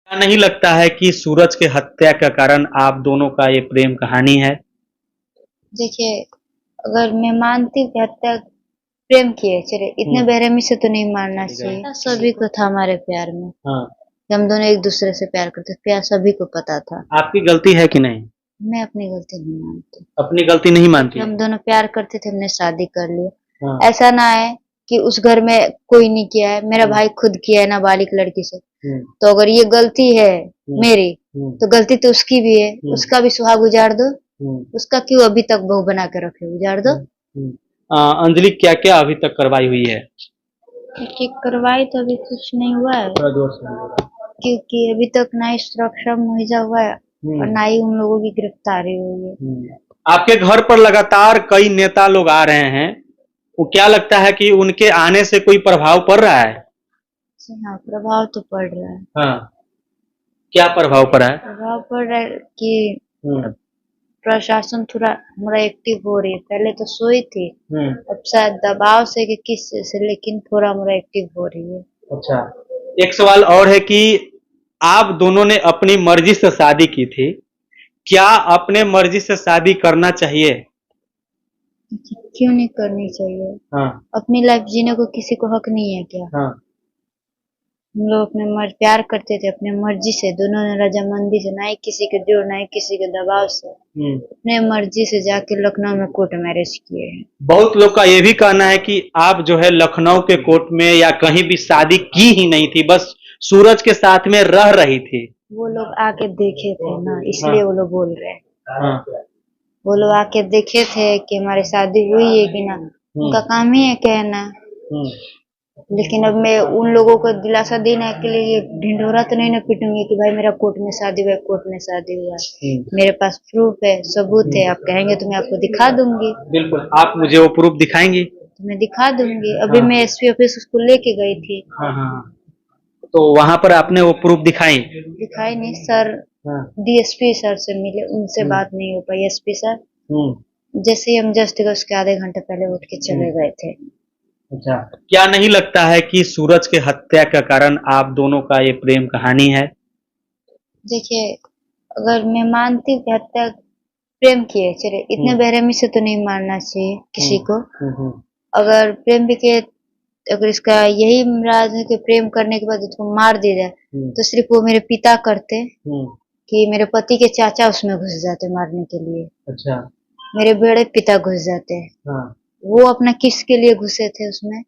क्या नहीं लगता है कि सूरज के हत्या का कारण आप दोनों का ये प्रेम कहानी है? देखिए, अगर मैं मानती हूँ कि हत्या प्रेम की है, चलिए इतने बेरहमी से तो नहीं मारना चाहिए। सभी को था हमारे प्यार में हाँ। कि हम दोनों एक दूसरे से प्यार करते थे, प्यार सभी को पता था। आपकी गलती है कि नहीं? मैं अपनी गलती नहीं मानती अपनी गलती नहीं मानती कि है? हम दोनों प्यार करते थे, हमने शादी कर ली। हाँ। ऐसा ना है कि उस घर में कोई नहीं किया है, मेरा भाई खुद किया है नाबालिग लड़की से। हम्म, तो अगर ये गलती है मेरी, हम्म, तो गलती तो उसकी भी है। उसका भी सुहाग उजाड़ दो, हम्म, उसका क्यों अभी तक बहू बना के रखे, उजाड़ दो। हम्म। अंजलि क्या क्या अभी तक कार्रवाई हुई है? ठीक कार्रवाई तो अभी कुछ नहीं हुआ है, थोड़ा जोर से बोलो। क्योंकि अभी तक ना ही सुरक्षा मुहैया हुआ है और ना ही उन लोगों की गिरफ्तारी हुई है। आपके घर पर लगातार कई नेता लोग आ रहे हैं, वो क्या लगता है कि उनके आने से कोई प्रभाव पड़ रहा है? जी हाँ, प्रभाव तो पड़ रहा है। हाँ। क्या प्रभाव पड़ा है? प्रभाव पड़ रहा है कि हम्म, प्रशासन थोड़ा हमारा एक्टिव हो रही है। पहले तो सोई थी, हम्म। अब शायद दबाव से कि किस से, लेकिन थोड़ा हमारा एक्टिव हो रही है। अच्छा। एक सवाल और है कि आप दोनों ने अपनी मर्जी से शादी की थी, क्या अपने मर्जी से शादी करना चाहिए? क्यों नहीं करनी चाहिए? हाँ। अपनी लाइफ जीने को किसी को हक नहीं है क्या? हाँ। हम लोग अपने प्यार करते थे अपने मर्जी से, दोनों ने रजामंदी से, ना ही किसी के जोर ना ही किसी के दबाव से, अपने मर्जी से जाके लखनऊ में कोर्ट मैरिज किए हैं। बहुत लोग का ये भी कहना है कि आप जो है लखनऊ के कोर्ट में या कहीं भी शादी की ही नहीं थी, बस सूरज के साथ में रह रही थी। वो लोग आके देखे थे ना, इसलिए वो लोग बोल रहे हैं। हाँ। वो लोग आके देखे थे कि हमारी शादी हुई है कि ना, उनका काम ही है कहना। हम्म, लेकिन अब मैं उन लोगों को दिलासा देने के लिए ढिंढोरा तो नहीं ना पीटूंगी कि भाई मेरा कोर्ट में शादी हुआ है, कोर्ट में शादी हुआ है। मेरे पास प्रूफ है, सबूत है, आप कहेंगे तो मैं आपको दिखा दूंगी। बिल्कुल, आप मुझे वो प्रूफ दिखाएंगी? तो मैं दिखा दूंगी। अभी मैं एसपी ऑफिस उसको लेके गई थी। हाँ, हाँ, हाँ। तो वहां पर आपने वो प्रूफ दिखाई? दिखाई नहीं सर, हाँ। डीएसपी सर से मिले, उनसे बात नहीं हो पाई। एसपी सर जैसे ही हम जस्ट गए उसके आधे घंटे पहले उठ के चले गए थे। अच्छा। क्या नहीं लगता है कि सूरज के हत्या का कारण आप दोनों का ये प्रेम कहानी है? देखिए, अगर मैं मानती हूँ कि हत्या प्रेम की है, चलिए इतने बेरहमी से तो नहीं मारना चाहिए किसी को। अगर प्रेम भी किए, अगर इसका यही राज है कि प्रेम करने के बाद उसको मार दिया जाए, तो सिर्फ वो मेरे पिता करते कि मेरे पति के चाचा उसमें घुस जाते मारने के लिए। अच्छा। मेरे बड़े पिता घुस जाते हैं। हाँ। वो अपना किस के लिए घुसे थे उसमें?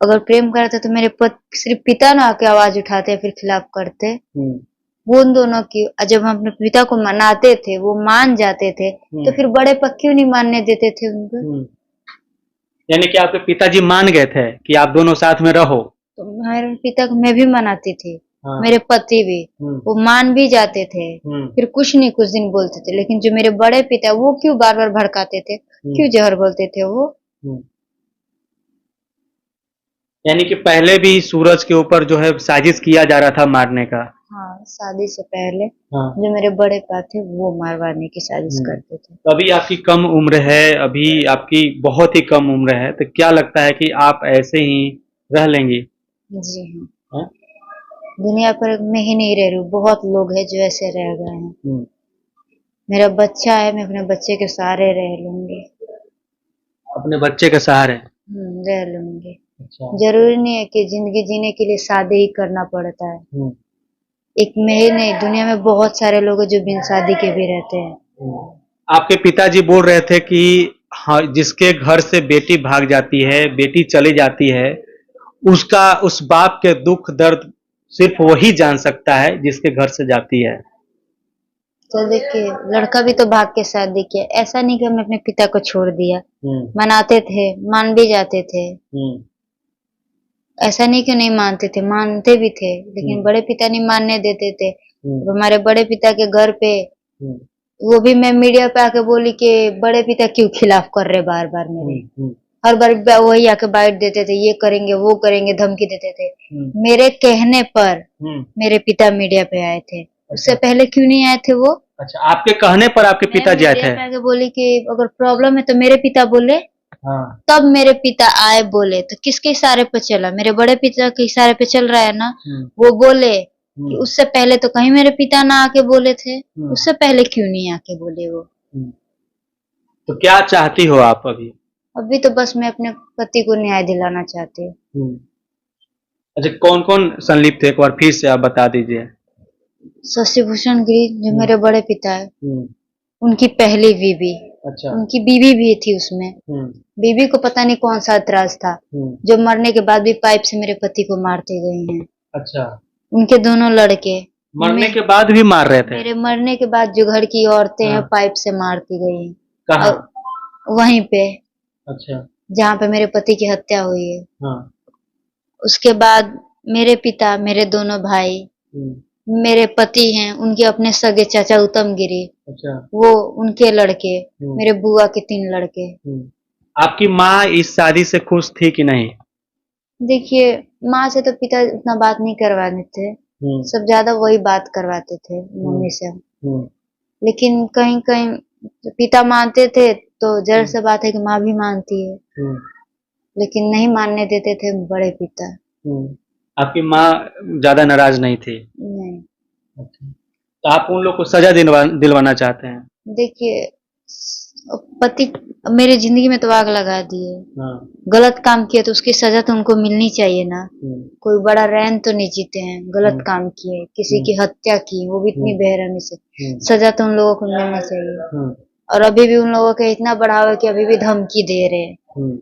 अगर प्रेम करते तो मेरे सिर्फ पिता ना आके आवाज उठाते फिर खिलाफ करते। वो उन दोनों की, जब हम अपने पिता को मनाते थे वो मान जाते थे, तो फिर बड़े पक्के क्यों नहीं मानने देते थे उनको? यानी कि आपके पिताजी मान गए थे कि आप दोनों साथ में रहो? तो मेरे पिता को मैं भी मनाती थी। हाँ। मेरे पति भी, वो मान भी जाते थे। फिर कुछ नहीं, कुछ दिन बोलते थे, लेकिन जो मेरे बड़े पिता वो क्यों बार बार भड़काते थे, क्यों जहर बोलते थे वो? यानी कि पहले भी सूरज के ऊपर जो है साजिश किया जा रहा था मारने का? हाँ, शादी से पहले हाँ। जो मेरे बड़े पा थे वो मारवाने की साजिश करते थे। तो अभी आपकी कम उम्र है, अभी आपकी बहुत ही कम उम्र है, तो क्या लगता है कि आप ऐसे ही रह लेंगी? जी हाँ, दुनिया पर मैं ही नहीं रह रही हूँ, बहुत लोग हैं जो ऐसे रह गए हैं। मेरा बच्चा है, मैं अपने बच्चे के सहारे रह लूंगी। अपने बच्चे के सहारे? रह लूंगी। अच्छा। जरूरी नहीं है कि जिंदगी जीने के लिए शादी ही करना पड़ता है। एक मैं ही नहीं, दुनिया में बहुत सारे लोग हैं जो बिन शादी के भी रहते हैं। आपके पिताजी बोल रहे थे कि हाँ, जिसके घर से बेटी भाग जाती है, बेटी चली जाती है, उसका उस बाप के दुख दर्द सिर्फ वही जान सकता है जिसके घर से जाती है। तो देखिए, लड़का भी तो भाग के शादी किया, ऐसा नहीं कि हमने अपने पिता को छोड़ दिया। मनाते थे, मान भी जाते थे। ऐसा नहीं कि नहीं मानते थे, मानते भी थे, लेकिन बड़े पिता नहीं मानने देते थे। हमारे बड़े पिता के घर पे, वो भी मैं मीडिया पे आके बोली कि बड़े पिता क्यों खिलाफ कर रहे बार बार मेरे। हर बार वही आके बाइट देते थे, ये करेंगे वो करेंगे, धमकी देते थे। मेरे कहने पर मेरे पिता मीडिया पे आए थे। उससे पहले क्यों नहीं आए थे वो? अच्छा, आपके कहने पर आपके पिताजी आए थे? मीडिया पे आके बोली कि अगर प्रॉब्लम है तो मेरे पिता बोले। हाँ। तब मेरे पिता आए बोले, तो किसके इशारे पे चला? मेरे बड़े पिता के इशारे पे चल रहा है ना। वो बोले कि उससे पहले तो कहीं मेरे पिता ना आके बोले थे, उससे पहले क्यों नहीं आके बोले वो। तो क्या चाहती हो आप अभी? अभी तो बस मैं अपने पति को न्याय दिलाना चाहती हूँ। अच्छा, कौन कौन संलिप्त थे, एक बार फिर से आप बता दीजिए। शशि भूषण गिरी जो मेरे बड़े पिता है, उनकी पहली बीवी, अच्छा। उनकी बीवी भी थी उसमें। बीवी को पता नहीं कौन सा एतराज था, जो मरने के बाद भी पाइप से मेरे पति को मारते गए हैं। अच्छा। उनके दोनों लड़के मरने के बाद भी मार रहे थे? मेरे मरने के बाद जो घर की औरतें हैं पाइप से मारती गई हैं। कहाँ? वहीं पे। अच्छा। जहाँ पे मेरे पति की हत्या हुई है। हाँ। उसके बाद मेरे पिता, मेरे दोनों भाई, मेरे पति हैं, उनके अपने सगे चाचा उत्तम गिरी, अच्छा। वो उनके लड़के, मेरे बुआ के 3 लड़के। आपकी माँ इस शादी से खुश थी कि नहीं? देखिए, माँ से तो पिता उतना बात नहीं करवाते थे, सब ज्यादा वही बात करवाते थे मम्मी से। लेकिन कहीं कहीं पिता मानते थे तो जड़ से बात है कि माँ भी मानती है, लेकिन नहीं मानने देते थे बड़े पिता। आपकी माँ ज्यादा नाराज नहीं थी? नहीं। अच्छा। तो आप उन लोग को सजा दिलवाना चाहते हैं? देखिए, पति मेरे जिंदगी में तो आग लगा दिए। गलत काम किया तो उसकी सजा तो उनको मिलनी चाहिए ना। कोई बड़ा रैन तो नहीं जीते हैं, गलत काम किए, किसी की हत्या की, वो भी इतनी बेरहमी से, सजा तो उन लोगों को मिलनी चाहिए। और अभी भी उन लोगों का इतना बढ़ावा है कि अभी भी धमकी दे रहे हैं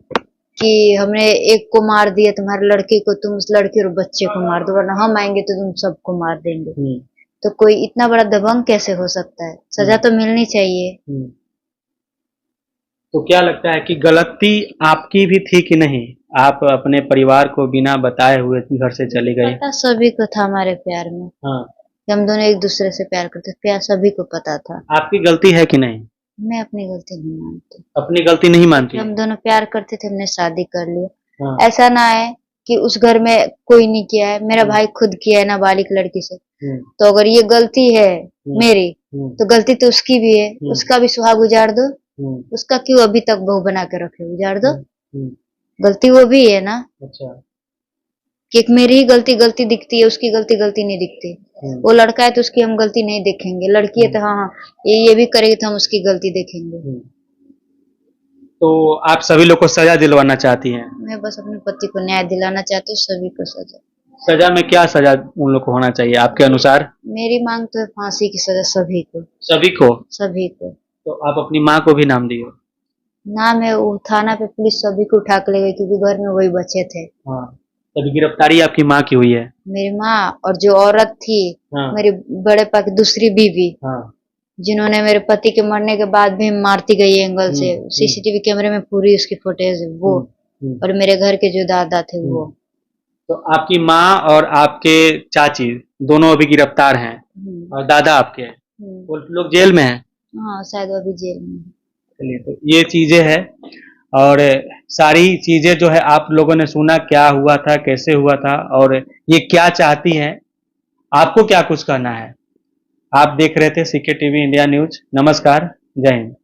कि हमने एक को मार दिया, तुम्हारे लड़के को, तुम उस लड़के और बच्चे को मार दो, वरना हम आएंगे तो तुम सबको मार देंगे। तो कोई इतना बड़ा दबंग कैसे हो सकता है? सजा तो मिलनी चाहिए। तो क्या लगता है कि गलती आपकी भी थी कि नहीं? आप अपने परिवार को बिना बताए हुए घर से चली गई? पता सभी को था हमारे प्यार में। हाँ। कि हम दोनों एक दूसरे से प्यार करते, प्यार सभी को पता था। आपकी गलती है कि नहीं? मैं अपनी गलती नहीं मानती। अपनी गलती नहीं मानती? हम दोनों प्यार करते थे, हमने शादी कर लिया। हाँ। ऐसा ना है कि उस घर में कोई नहीं किया है, मेरा भाई खुद किया है नाबालिग लड़की से। तो अगर ये गलती है मेरी, तो गलती तो उसकी भी है। उसका भी सुहाग उजाड़ दो, उसका क्यों अभी तक बहू बना के रखे, उजाड़ दो। गलती वो भी है ना। अच्छा। कि एक मेरी ही गलती दिखती है, उसकी गलती नहीं दिखती। वो लड़का है तो उसकी हम गलती नहीं देखेंगे, लड़की है तो हाँ ये भी करेगी तो हम उसकी गलती देखेंगे। तो आप सभी लोग को सजा दिलवाना चाहती हैं? मैं बस अपने पति को न्याय दिलाना चाहती हूँ, सभी को सजा। सजा में क्या सजा उन लोग को होना चाहिए आपके अनुसार? मेरी मांग तो है फांसी की सजा सभी को। सभी को? सभी को। तो आप अपनी माँ को भी नाम दिए? नाम है, वो थाना पे पुलिस सभी को उठा के ले गई क्योंकि घर में वही बचे थे। हाँ। तभी गिरफ्तारी आपकी माँ की हुई है? मेरी माँ और जो औरत थी, मेरी बड़े पा की दूसरी बीवी, जिन्होंने मेरे पति के मरने के बाद भी मारती गई एंगल से, सीसीटीवी कैमरे में पूरी उसकी फुटेज है वो। और मेरे घर के जो दादा थे वो। तो आपकी माँ और आपके चाची दोनों अभी गिरफ्तार हैं और दादा आपके वो लोग जेल में हैं? हाँ, शायद वो अभी जेल में। चलिए, तो ये चीजें हैं और सारी चीजें जो है आप लोगों ने सुना, क्या हुआ था, कैसे हुआ था और ये क्या चाहती हैं। आपको क्या कुछ कहना है? आप देख रहे थे CK टीवी इंडिया न्यूज। नमस्कार, जय हिंद।